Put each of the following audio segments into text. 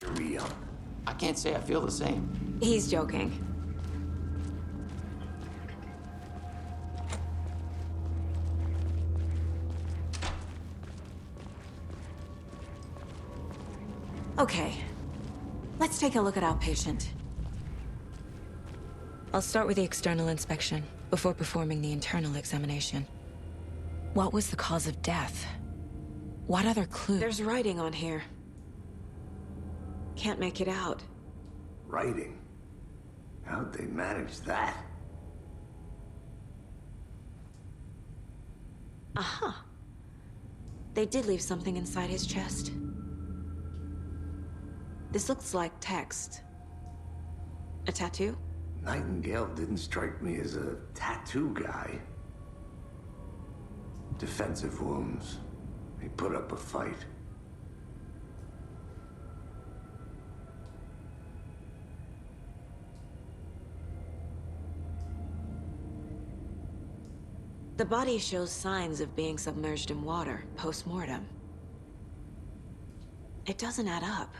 Real. I can't say I feel the same. He's joking. Okay. Let's take a look at our patient. I'll start with the external inspection before performing the internal examination. What was the cause of death? What other clues? There's writing on here. Can't make it out. Writing? How'd they manage that? Aha. They did leave something inside his chest. This looks like text. A tattoo? Nightingale didn't strike me as a tattoo guy. Defensive wounds. He put up a fight. The body shows signs of being submerged in water post-mortem. It doesn't add up.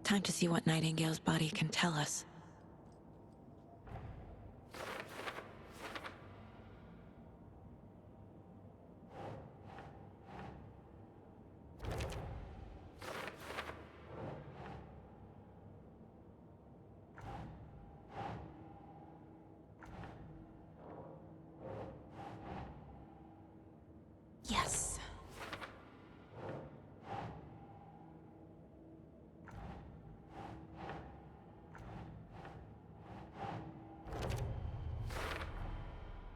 Time to see what Nightingale's body can tell us. Yes.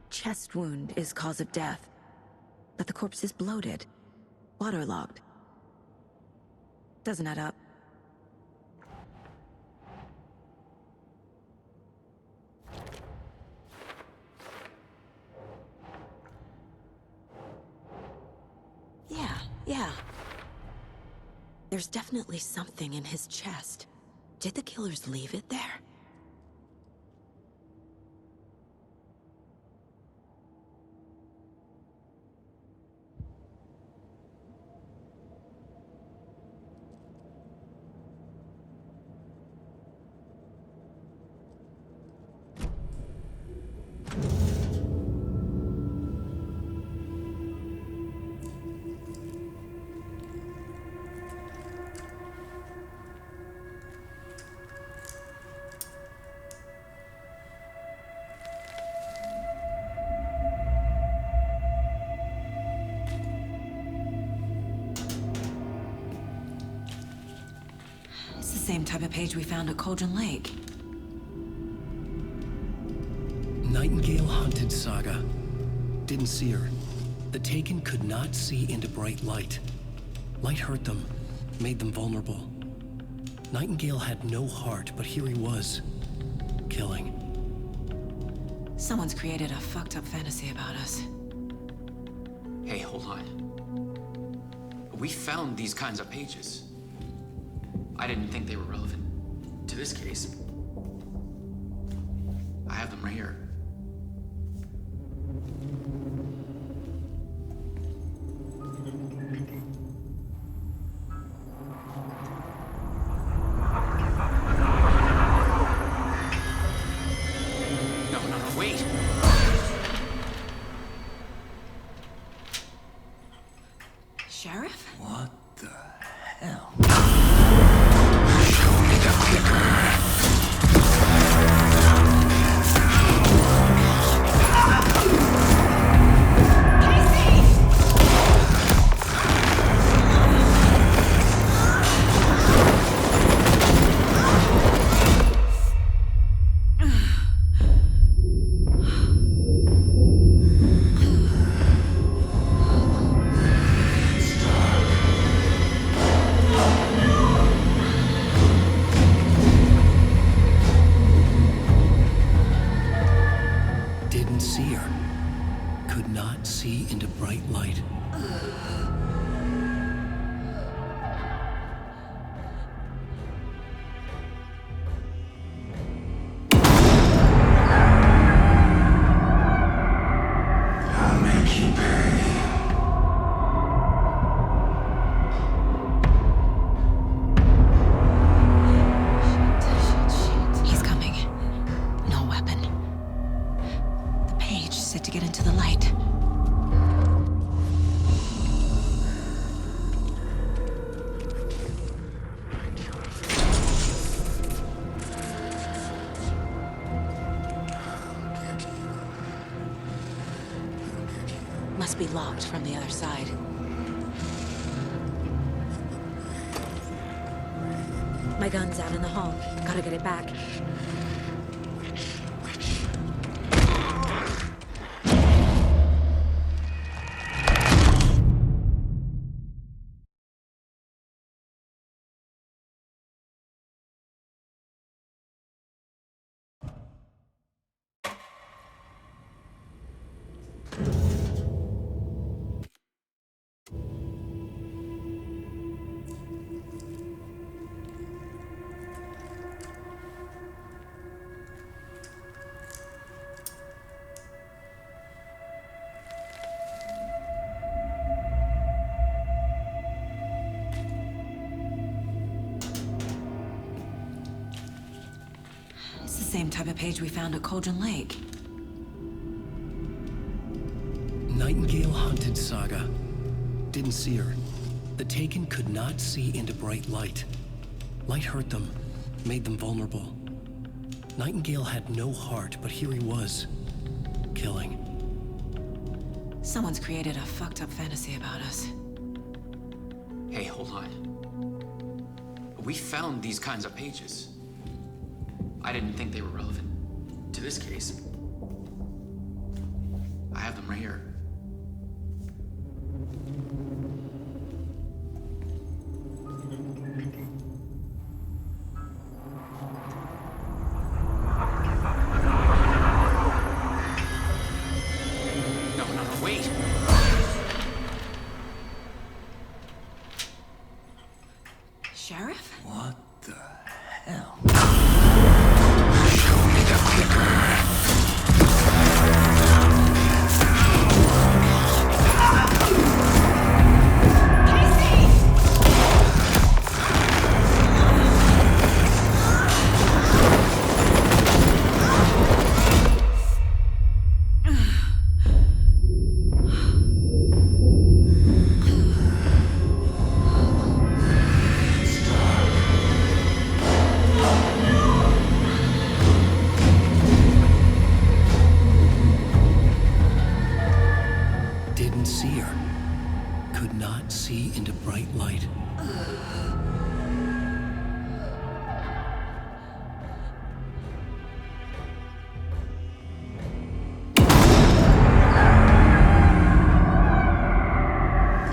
Chest wound is cause of death, but the corpse is bloated, waterlogged. Doesn't add up. Yeah. There's definitely something in his chest. Did the killers leave it there? It's the same type of page we found at Cauldron Lake. Nightingale hunted Saga. Didn't see her. The Taken could not see into bright light. Light hurt them, made them vulnerable. Nightingale had no heart, but here he was, killing. Someone's created a fucked up fantasy about us. Hey, hold on. We found these kinds of pages. I didn't think they were relevant to this case. I have them right here. No, wait. Sheriff? What the hell? Show me the clicker. see her. Could not see into bright light. I'll make you pay. He's coming. No weapon. The page set to get into the light. Must be locked from the other side. My gun's out in the hall. Gotta get it back. It's the same type of page we found at Cauldron Lake. Nightingale hunted Saga. Didn't see her. The Taken could not see into bright light. Light hurt them, made them vulnerable. Nightingale had no heart, but here he was, killing. Someone's created a fucked up fantasy about us. Hey, hold on. We found these kinds of pages. I didn't think they were relevant to this case. I have them right here. No, wait. Sheriff? What the hell? Didn't see her. Could not see into bright light.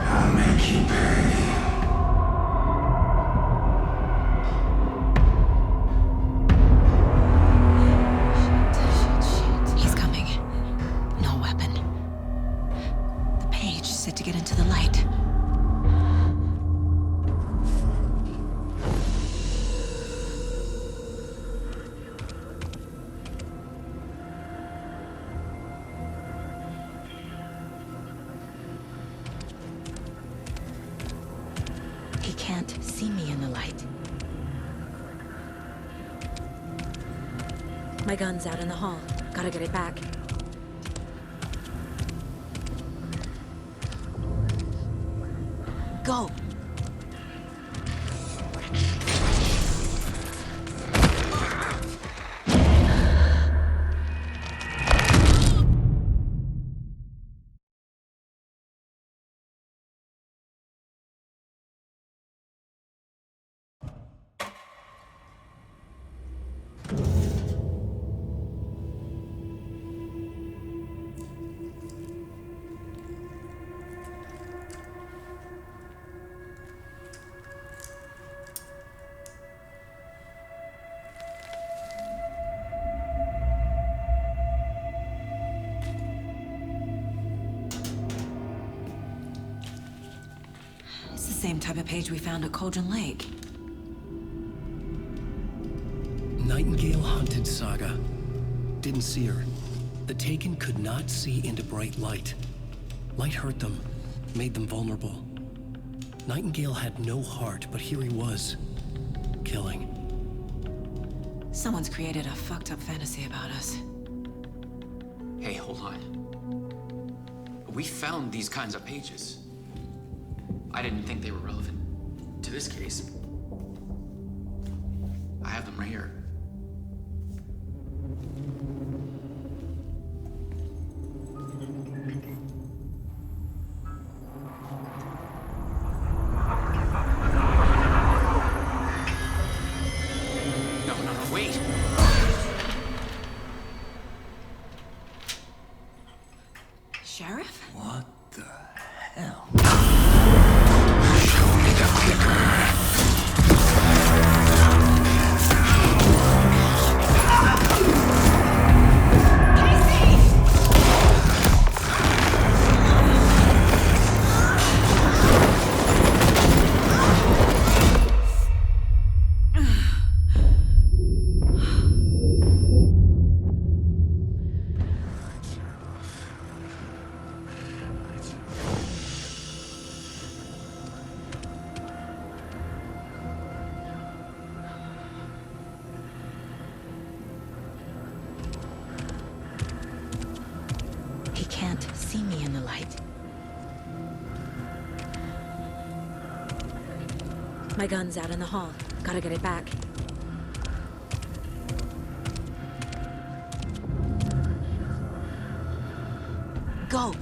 I'll make you pay. He's coming. No weapon. The page set to get into the light. He can't see me in the light. My gun's out in the hall. Gotta get it back. Go! same type of page we found at Cauldron Lake. Nightingale hunted Saga. Didn't see her. The Taken could not see into bright light. Light hurt them, made them vulnerable. Nightingale had no heart, but here he was, killing. Someone's created a fucked up fantasy about us. Hey, hold on. We found these kinds of pages. I didn't think they were relevant to this case. I have them right here. No, wait. Sheriff? What the hell? Show me the clicker. He can't see me in the light. My gun's out in the hall. Gotta get it back. Go!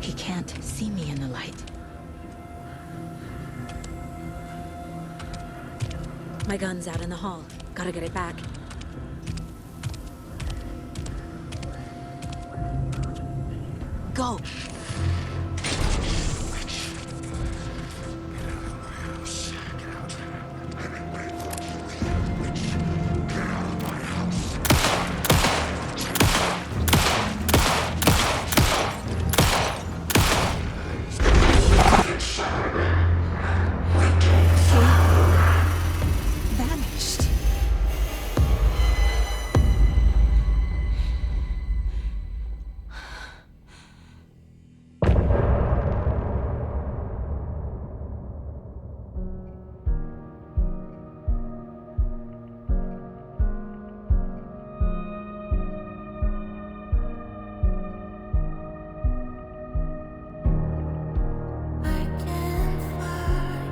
He can't see me in the light. My gun's out in the hall. Gotta get it back. Go! Vanished. I can't find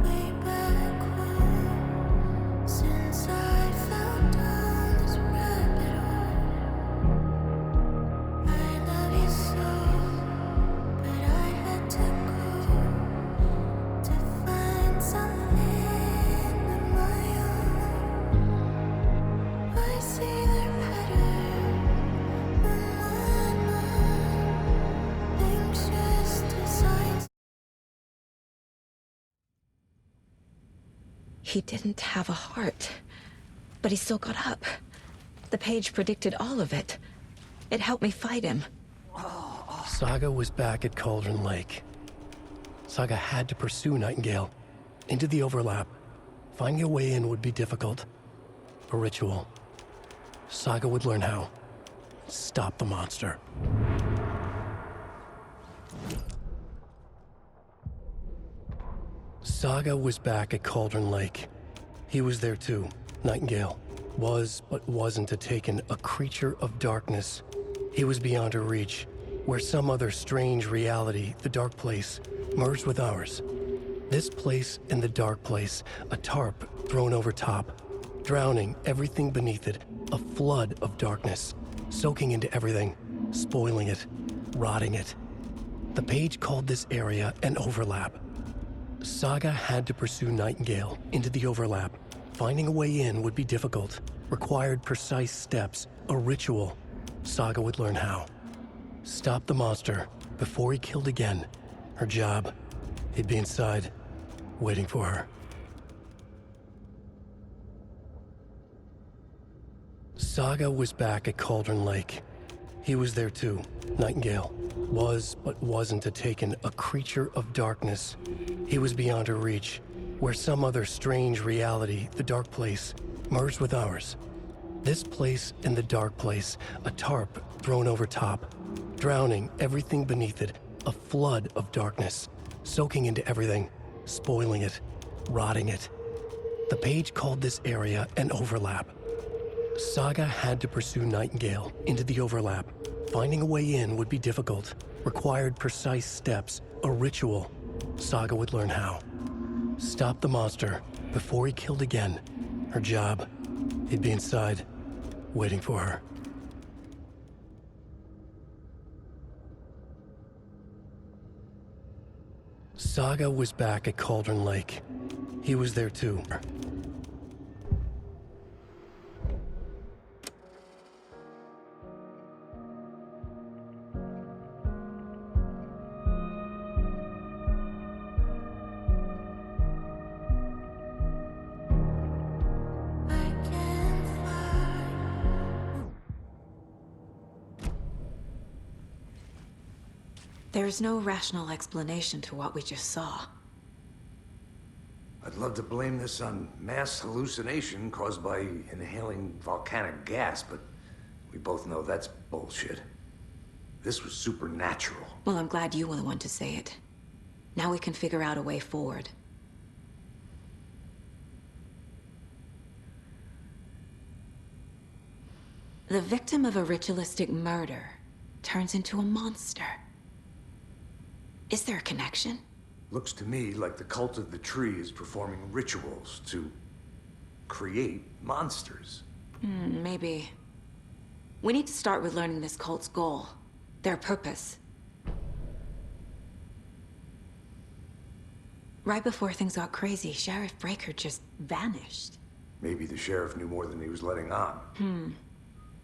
my way back home since I fell down this rabbit hole. I love you so, but I had to go to find something of my own. I see their pattern on my mind, anxious designs. He didn't have a heart, but he still got up. The page predicted all of it. It helped me fight him. Saga was back at Cauldron Lake. Saga had to pursue Nightingale. Into the overlap. Finding a way in would be difficult. A ritual. Saga would learn how. Stop the monster. Saga was back at Cauldron Lake. He was there too. Nightingale was, but wasn't a Taken, a creature of darkness. He was beyond her reach, where some other strange reality, the dark place, merged with ours. This place and the dark place, a tarp thrown over top, drowning everything beneath it, a flood of darkness, soaking into everything, spoiling it, rotting it. The page called this area an overlap. Saga had to pursue Nightingale into the overlap. Finding a way in would be difficult, required precise steps, a ritual. Saga would learn how. Stop the monster before he killed again. Her job, he'd be inside, waiting for her. Saga was back at Cauldron Lake. He was there too. Nightingale was, but wasn't a Taken, a creature of darkness. He was beyond her reach, where some other strange reality, the dark place, merged with ours. This place and the dark place, a tarp thrown over top, drowning everything beneath it, a flood of darkness, soaking into everything, spoiling it, rotting it. The page called this area an overlap. Saga had to pursue Nightingale into the overlap. Finding a way in would be difficult, required precise steps, a ritual. Saga would learn how. Stop the monster before he killed again. Her job, he'd be inside, waiting for her. Saga was back at Cauldron Lake. He was there too. I can fly. There's no rational explanation to what we just saw. I'd love to blame this on mass hallucination caused by inhaling volcanic gas, but we both know that's bullshit. This was supernatural. Well, I'm glad you were the one to say it. Now we can figure out a way forward. The victim of a ritualistic murder turns into a monster. Is there a connection? Looks to me like the cult of the tree is performing rituals to create monsters. Maybe. We need to start with learning this cult's goal. Their purpose. Right before things got crazy, Sheriff Breaker just vanished. Maybe the sheriff knew more than he was letting on.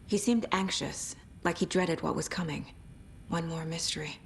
He seemed anxious, like he dreaded what was coming. One more mystery.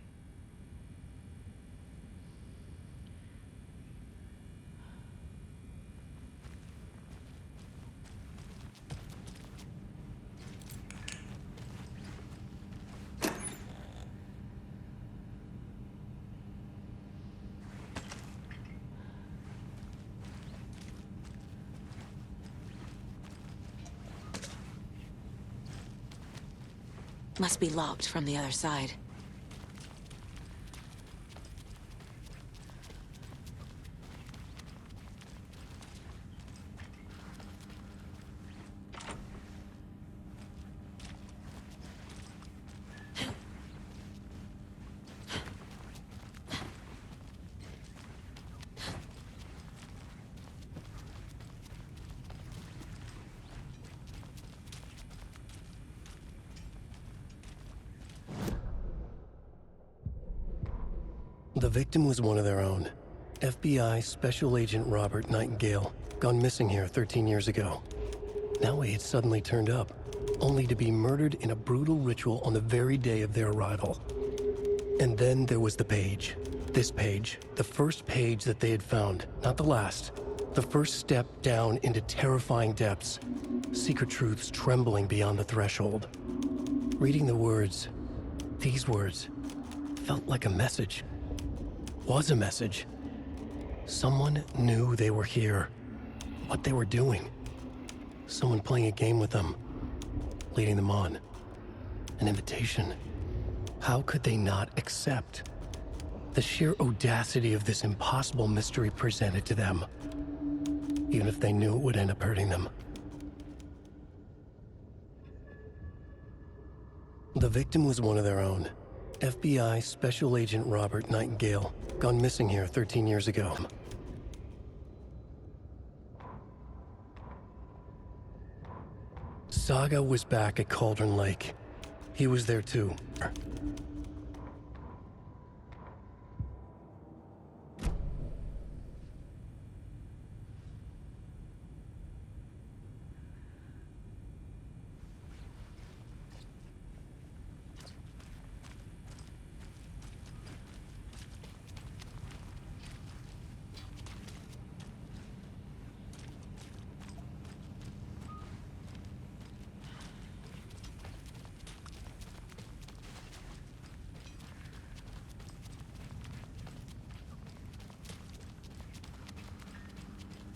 Must be locked from the other side. The victim was one of their own. FBI Special Agent Robert Nightingale, gone missing here 13 years ago. Now he had suddenly turned up, only to be murdered in a brutal ritual on the very day of their arrival. And then there was the page. This page, the first page that they had found, not the last. The first step down into terrifying depths. Secret truths trembling beyond the threshold. Reading the words, these words, felt like a message. Was a message. Someone knew they were here, what they were doing. Someone playing a game with them, leading them on. An invitation. How could they not accept? The sheer audacity of this impossible mystery presented to them, even if they knew it would end up hurting them. The victim was one of their own. FBI Special Agent Robert Nightingale, gone missing here 13 years ago. Saga was back at Cauldron Lake. He was there too.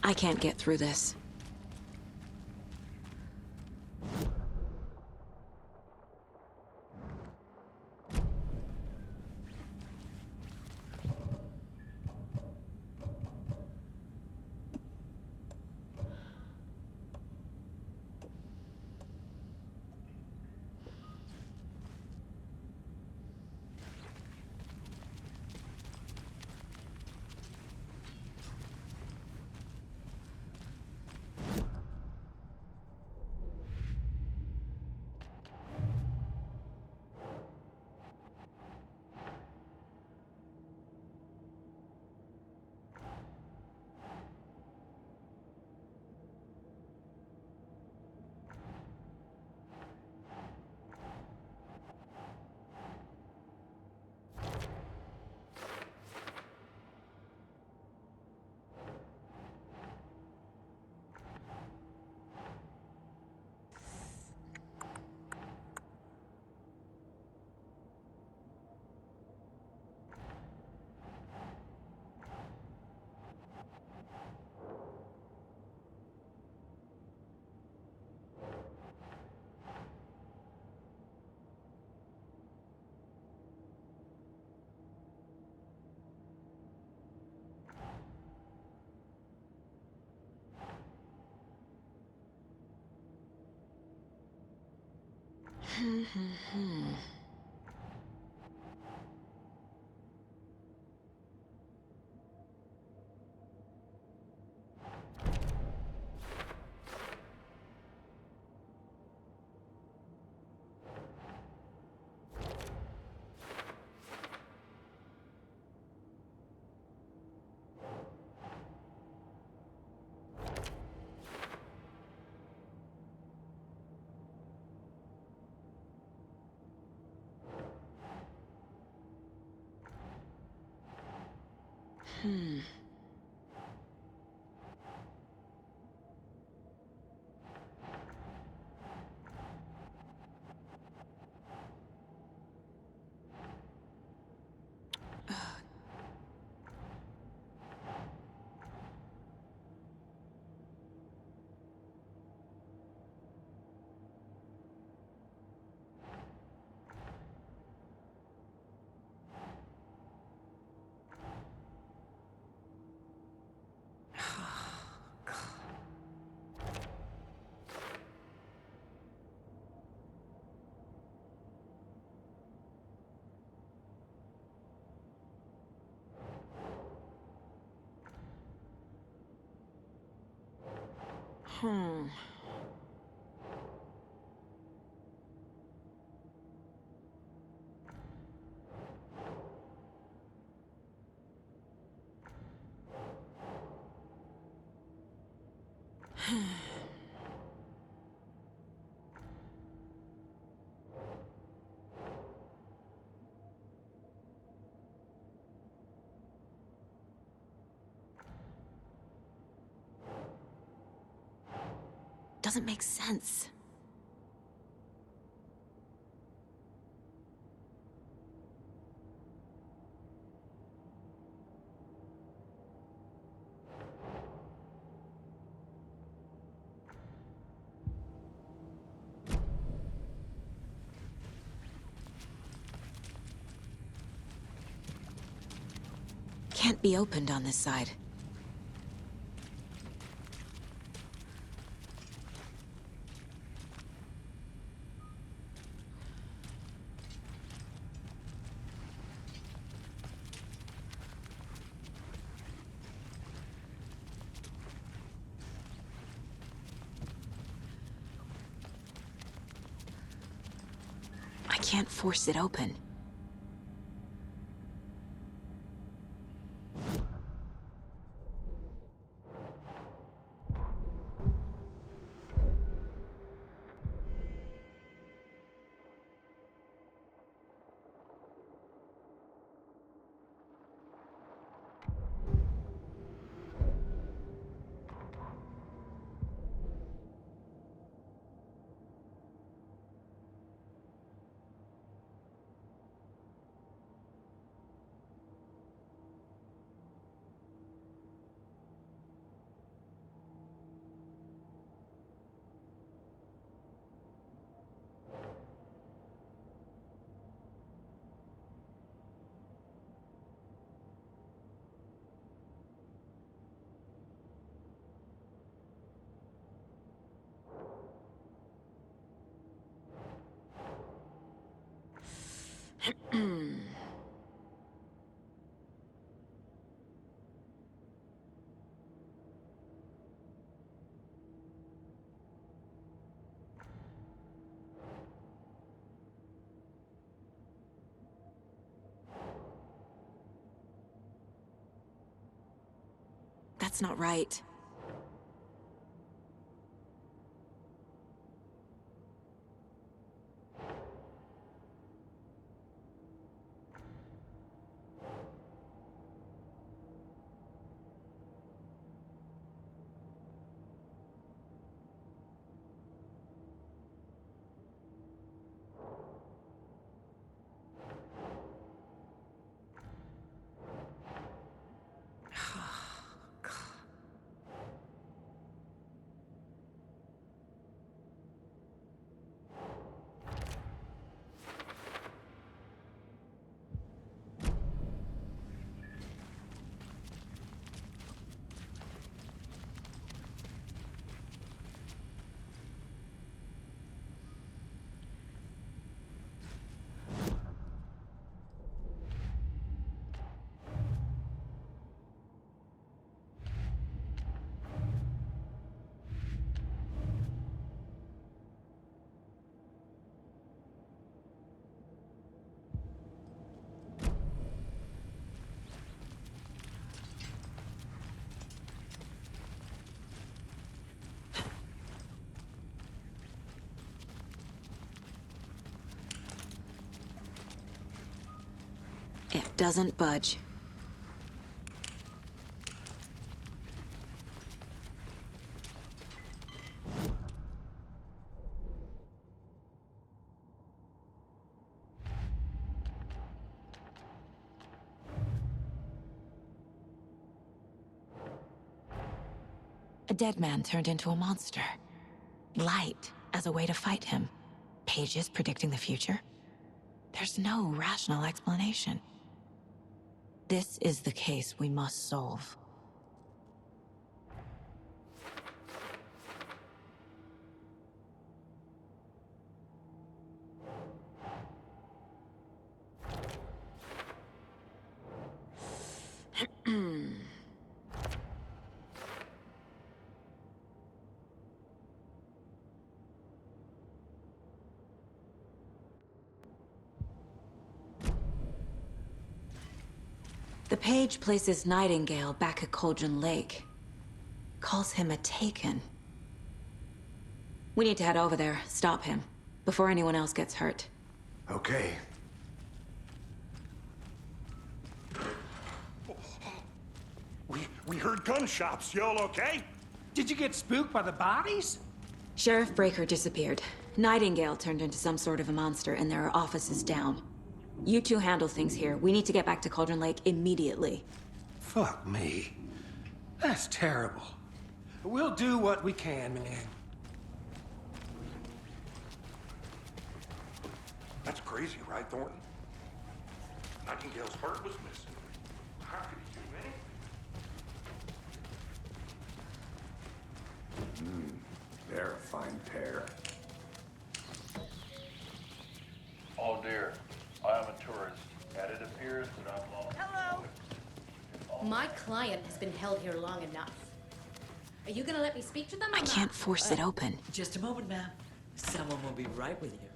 I can't get through this. Doesn't make sense. Can't be opened on this side. can't force it open. That's not right. It doesn't budge. A dead man turned into a monster. Light as a way to fight him. Pages predicting the future? There's no rational explanation. This is the case we must solve. The page places Nightingale back at Cauldron Lake. Calls him a Taken. We need to head over there, stop him, before anyone else gets hurt. Okay. We heard gunshots. Y'all okay? Did you get spooked by the bodies? Sheriff Breaker disappeared. Nightingale turned into some sort of a monster, and there are offices down. You two handle things here. We need to get back to Cauldron Lake immediately. Fuck me. That's terrible. We'll do what we can, man. That's crazy, right, Thornton? Nightingale's heart was missing. How could he do anything? They're a fine pair. Oh dear, I am a tourist, and it appears that I'm lost. Hello. My client has been held here long enough. Are you gonna let me speak to them or I not? can't force it open. Just a moment, ma'am. Someone will be right with you.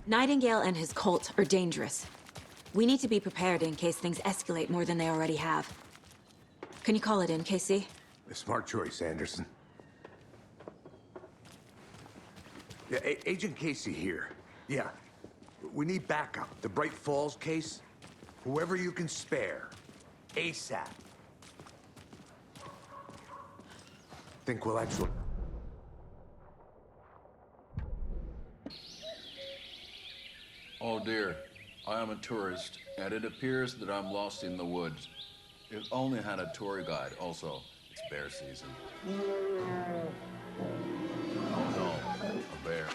Nightingale and his cult are dangerous. We need to be prepared in case things escalate more than they already have. Can you call it in, Casey? A smart choice, Anderson. Yeah, Agent Casey here. Yeah. We need backup. The Bright Falls case. Whoever you can spare. ASAP. Think we'll actually... Oh dear, I am a tourist, and it appears that I'm lost in the woods. If only had a tour guide. Also, it's bear season. Oh no, a bear.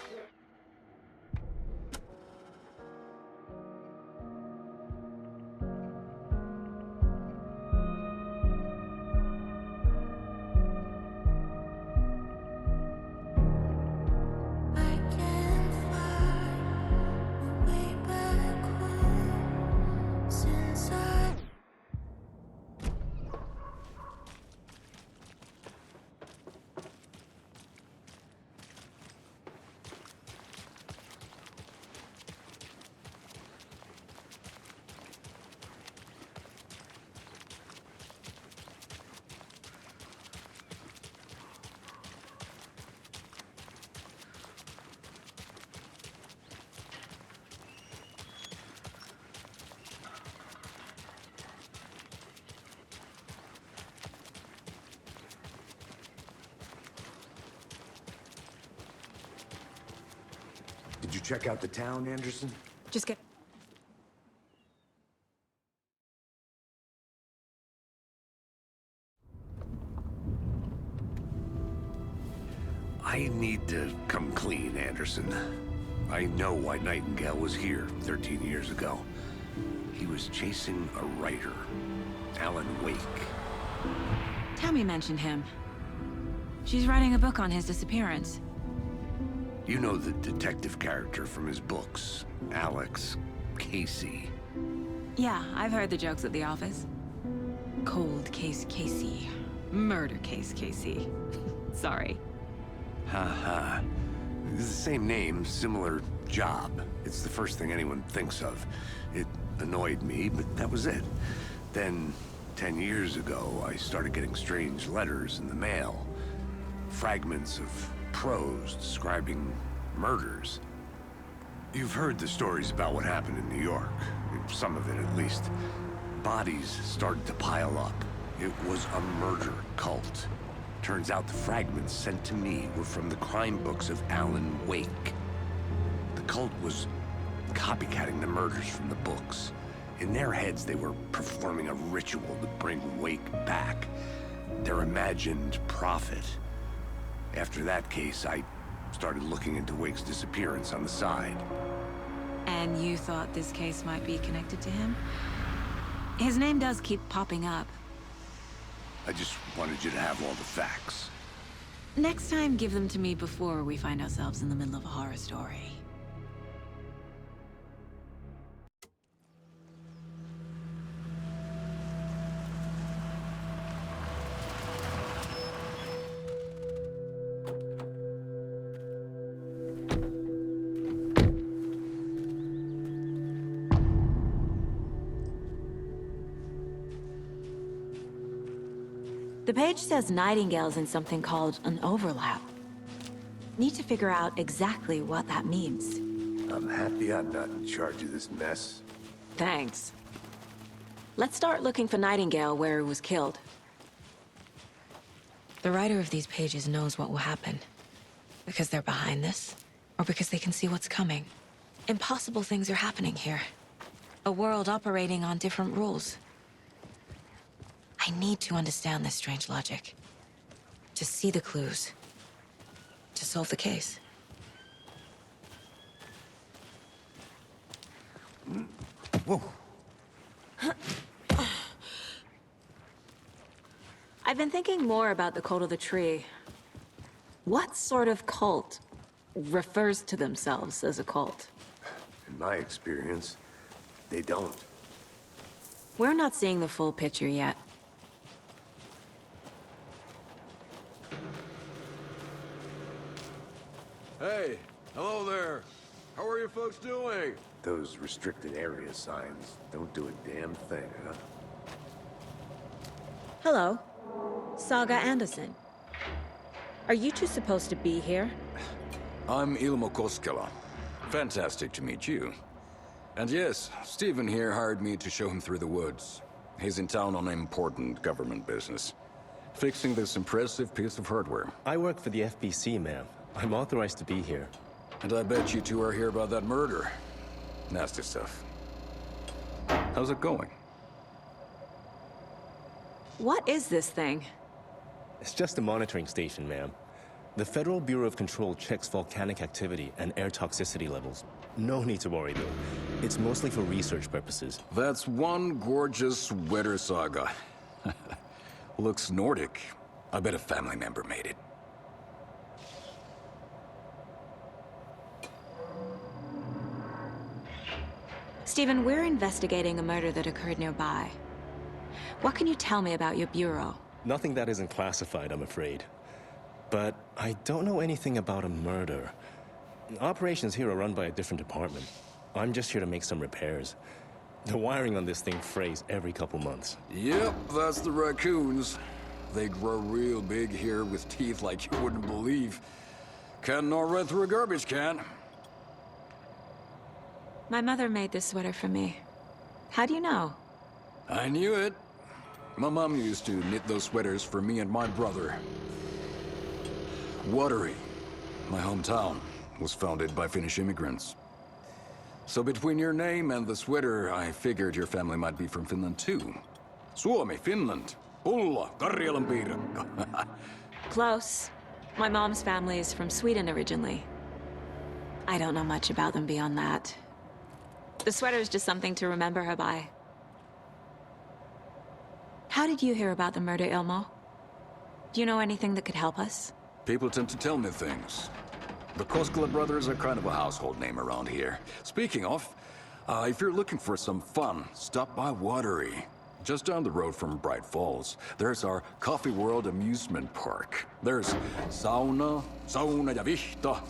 I can fly way back home since I. Did you check out the town, Anderson? Just get... I need to come clean, Anderson. I know why Nightingale was here 13 years ago. He was chasing a writer, Alan Wake. Tammy mentioned him. She's writing a book on his disappearance. You know the detective character from his books, Alex Casey. Yeah, I've heard the jokes at the office. Cold case Casey. Murder case Casey. Sorry. Ha. It's the same name, similar job. It's the first thing anyone thinks of. It annoyed me, but that was it. Then, 10 years ago, I started getting strange letters in the mail. Fragments of prose describing murders. You've heard the stories about what happened in New York. Some of it, at least. Bodies started to pile up. It was a murder cult. Turns out the fragments sent to me were from the crime books of Alan Wake. The cult was copycatting the murders from the books. In their heads, they were performing a ritual to bring Wake back. Their imagined prophet. After that case, I started looking into Wake's disappearance on the side. And you thought this case might be connected to him? His name does keep popping up. I just wanted you to have all the facts. Next time, give them to me before we find ourselves in the middle of a horror story. The page says Nightingale's in something called an overlap. Need to figure out exactly what that means. I'm happy I'm not in charge of this mess. Thanks. Let's start looking for Nightingale where he was killed. The writer of these pages knows what will happen. Because they're behind this, or because they can see what's coming. Impossible things are happening here. A world operating on different rules. I need to understand this strange logic. To see the clues. To solve the case. Whoa. I've been thinking more about the cult of the tree. What sort of cult refers to themselves as a cult? In my experience, they don't. We're not seeing the full picture yet. Hey, hello there. How are you folks doing? Those restricted area signs don't do a damn thing, huh? Hello. Saga Anderson. Are you two supposed to be here? I'm Ilmo Koskela. Fantastic to meet you. And yes, Stephen here hired me to show him through the woods. He's in town on important government business. Fixing this impressive piece of hardware. I work for the FBC, ma'am. I'm authorized to be here. And I bet you two are here about that murder. Nasty stuff. How's it going? What is this thing? It's just a monitoring station, ma'am. The Federal Bureau of Control checks volcanic activity and air toxicity levels. No need to worry, though. It's mostly for research purposes. That's one gorgeous sweater, Saga. Looks Nordic. I bet a family member made it. Stephen, we're investigating a murder that occurred nearby. What can you tell me about your bureau? Nothing that isn't classified, I'm afraid. But I don't know anything about a murder. Operations here are run by a different department. I'm just here to make some repairs. The wiring on this thing frays every couple months. Yep, that's the raccoons. They grow real big here with teeth like you wouldn't believe. Can't gnaw right through a garbage can. My mother made this sweater for me. How do you know? I knew it. My mom used to knit those sweaters for me and my brother. Watery, my hometown, was founded by Finnish immigrants. So between your name and the sweater, I figured your family might be from Finland too. Suomi, Finland. Pulla, Karjalan piirakka. Close. My mom's family is from Sweden originally. I don't know much about them beyond that. The sweater is just something to remember her by. How did you hear about the murder, Ilmo? Do you know anything that could help us? People tend to tell me things. The Koskela brothers are kind of a household name around here. Speaking of, if you're looking for some fun, stop by Watery. Just down the road from Bright Falls, there's our Coffee World amusement park. There's sauna ja vihta.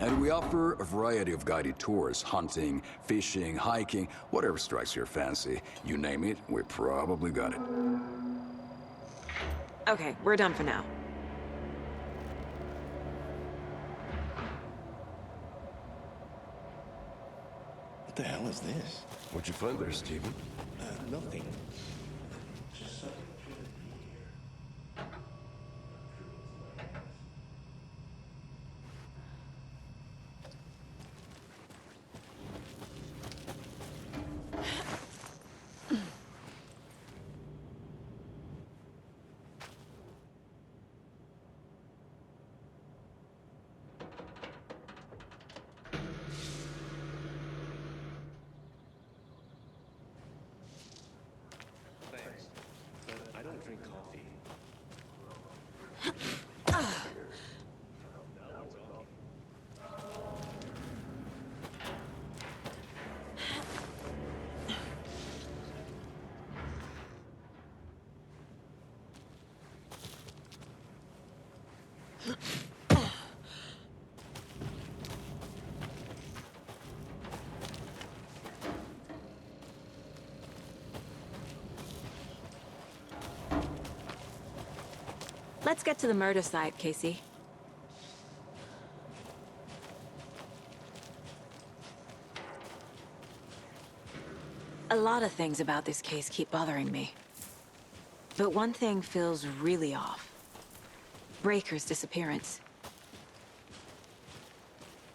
And we offer a variety of guided tours, hunting, fishing, hiking, whatever strikes your fancy. You name it, we probably got it. Okay, we're done for now. What the hell is this? What'd you find there, Stephen? Nothing. Thanks, but I don't drink coffee. Let's get to the murder site, Casey. A lot of things about this case keep bothering me. But one thing feels really off. Breaker's disappearance.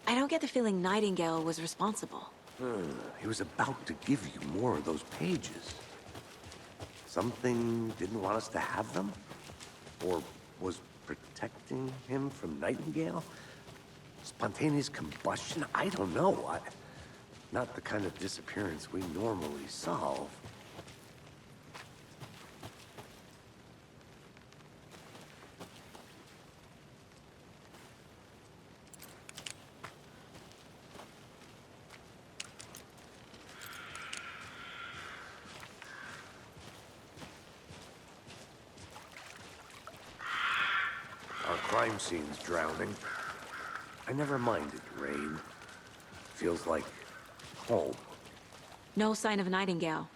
I don't get the feeling Nightingale was responsible. He was about to give you more of those pages. Something didn't want us to have them? Or was protecting him from Nightingale? Spontaneous combustion? I don't know. Not the kind of disappearance we normally solve. Our crime scene's drowning. I never minded rain. Feels like home. No sign of Nightingale.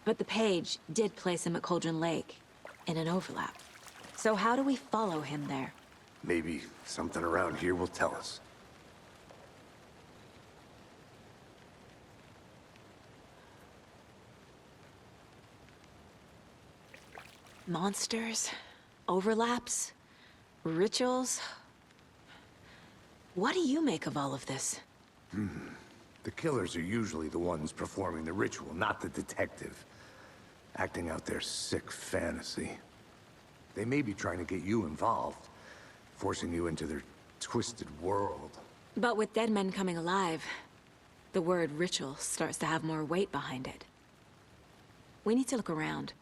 But the page did place him at Cauldron Lake, in an overlap. So how do we follow him there? Maybe something around here will tell us. Monsters? Overlaps? Rituals? What do you make of all of this? The killers are usually the ones performing the ritual, not the detective. Acting out their sick fantasy. They may be trying to get you involved, forcing you into their twisted world. But with dead men coming alive, the word ritual starts to have more weight behind it. We need to look around.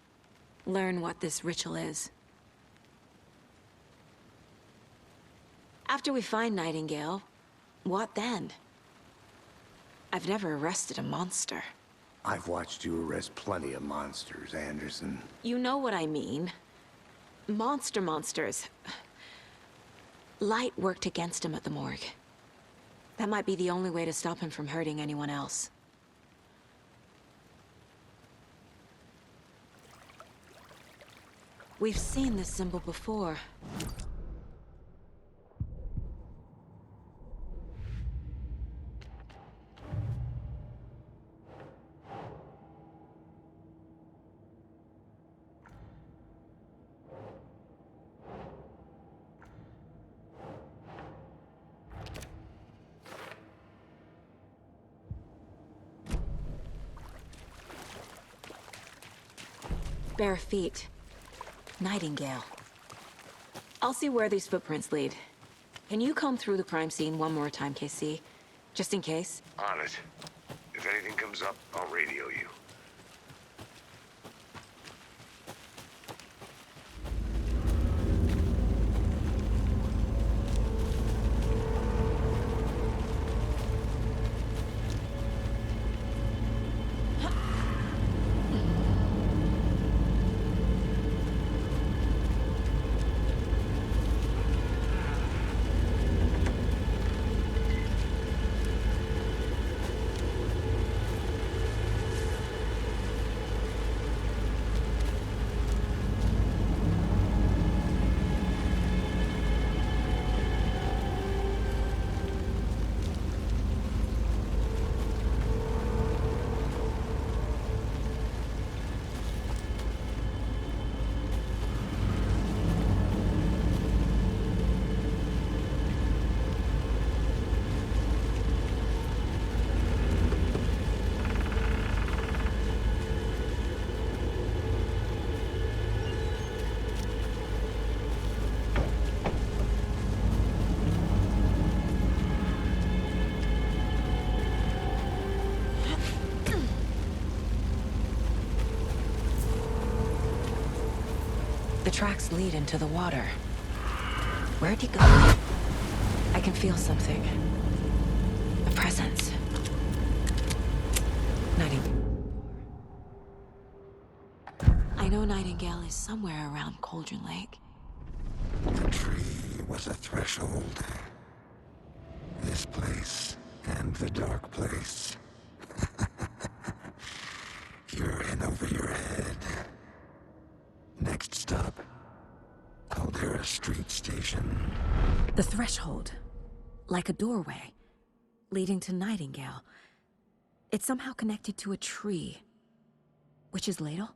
Learn what this ritual is. After we find Nightingale, what then? I've never arrested a monster. I've watched you arrest plenty of monsters, Anderson. You know what I mean. Monsters. Light worked against him at the morgue. That might be the only way to stop him from hurting anyone else. We've seen this symbol before. Bare feet. Nightingale. I'll see where these footprints lead. Can you comb through the crime scene one more time, KC? Just in case? On it. If anything comes up, I'll radio you. The tracks lead into the water. Where'd he go? I can feel something. A presence. Nightingale. I know Nightingale is somewhere around Cauldron Lake. The tree was a threshold. This place and the dark place. You're in over your head. Next stop, Caldera Street Station. The threshold. Like a doorway. Leading to Nightingale. It's somehow connected to a tree. Witch's Ladle?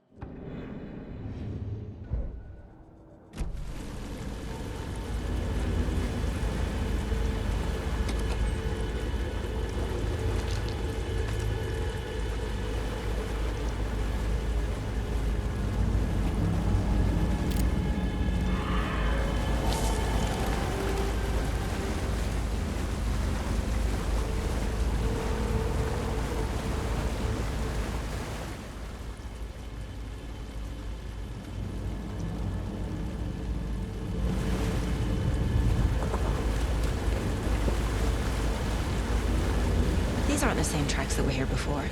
These aren't the same tracks that were here before.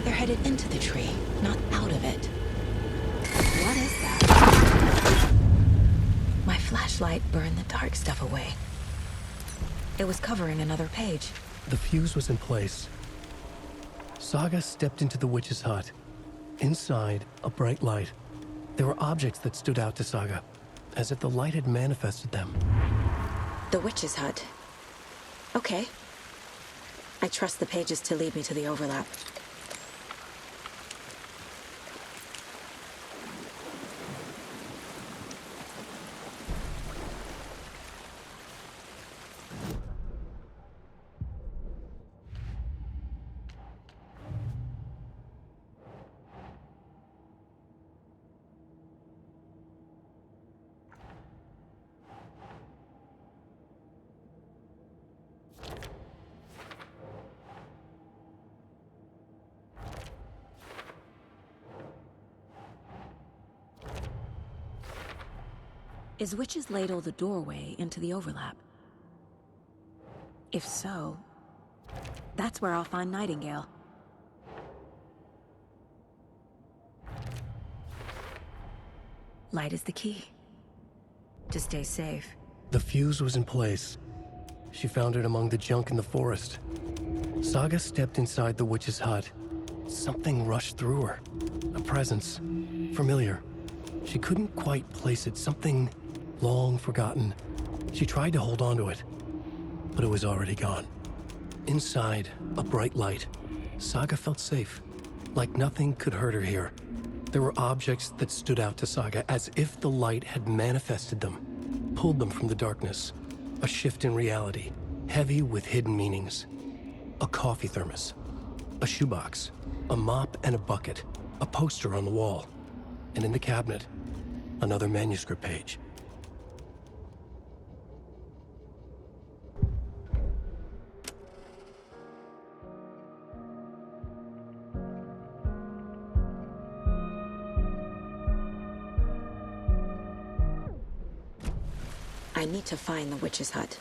They're headed into the tree, not out of it. What is that? My flashlight burned the dark stuff away. It was covering another page. The fuse was in place. Saga stepped into the witch's hut. Inside, a bright light. There were objects that stood out to Saga, as if the light had manifested them. The witch's hut. Okay. I trust the pages to lead me to the overlap. Is Witch's Ladle the doorway into the overlap? If so, that's where I'll find Nightingale. Light is the key. To stay safe. The fuse was in place. She found it among the junk in the forest. Saga stepped inside the witch's hut. Something rushed through her. A presence. Familiar. She couldn't quite place it. Something long forgotten. She tried to hold on to it, but it was already gone. Inside, a bright light. Saga felt safe, like nothing could hurt her here. There were objects that stood out to Saga as if the light had manifested them, pulled them from the darkness. A shift in reality, heavy with hidden meanings. A coffee thermos, a shoebox, a mop and a bucket, a poster on the wall, and in the cabinet, another manuscript page. I need to find the witch's hut.